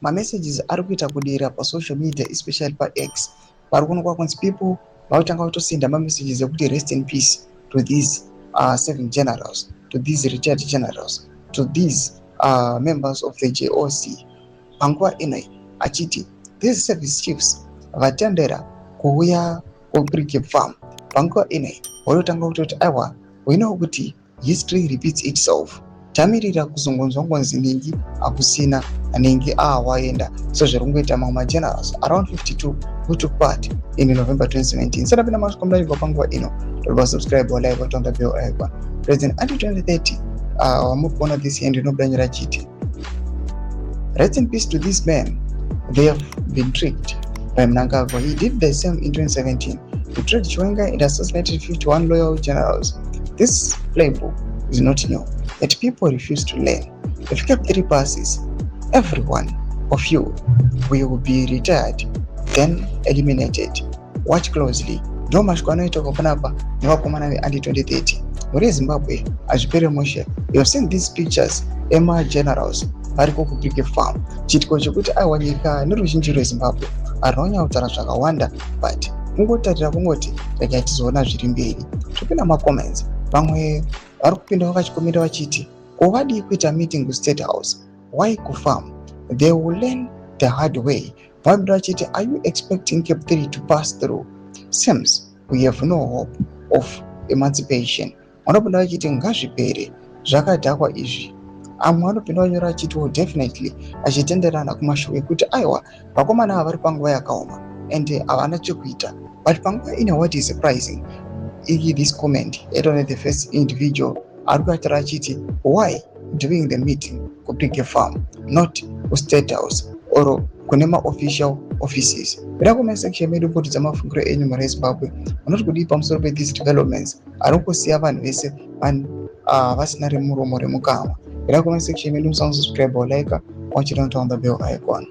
messages ari kuita kudira social media, especially X. Pari kuonekwa kunzi people vakutanga kutosenda messages ekuti rest in peace to these serving generals, to these retired generals, to these members of the JOC. Panguva inoi achiti these service chiefs vatendera kuuya kuBrigade Farm. Panguva inoi vanotanga kutoti aiwa, we know kuti history repeats itself. Tamirira kuzongonzwa ngonzi ningi akusina anenge waenda. So zvirongoita mamwe generals around 52 who took part in November 2017. Sara pina mashikomla libwa panguva ino. Tolwa subscribe wa like watonda bell icon. President until 2030 wamupona this end no blanyira chiti. Rest in peace to these men. They have been tricked by Mnangagwa. He did the same in 2017. He tricked Chiwenga and assassinated 51 loyal generals. This playbook is not new, yet people refuse to learn. If you keep 3 passes, every one of you will be retired, then eliminated. Watch closely. Ndo mashiko anoita kupanapa nevakomana ve-under 2030 muri Zimbabwe azvipere mushe. You have seen these pictures ema generals vari kuBrigade Farm. Chitiko chekuti aiwa nyika neruzhinji rweZimbabwe harinonyanya kutaura zvakawanda, but kungotarira kungoti regai tizoona zviri mberi. Topinda macomments, vamwe vari kupinda vakachikomera vachiti kuvadii kuita meeting kuState House, why kufarm? They will learn the hard way. Vamwe vachiti are you expecting Cap 3 to pass through? Seems we have no hope of emancipation. Vanopinda vachiti ngazvipere zvakadhakwa izvi. Amwe vanopinda vanyora vachiti definitely achitenderana kumashuwo ekuti aiwa vakomana ava vari panguva yakaoma and havana chekuita. But panguva ino what is surprising, this comment on the first individual ari kuatira achiti why doing the meeting kuBrigade Farm, not kuState House or kune maofficial offices. Vira comment section medu kupotudza mafungiro enyu muri Zimbabwe. Munoti kudii pamusoro these developments ari kusiya vanhu vese vasina remuromo remukanwa. Vira comment section medu, musango subscribe or like, watch it on the bell icon.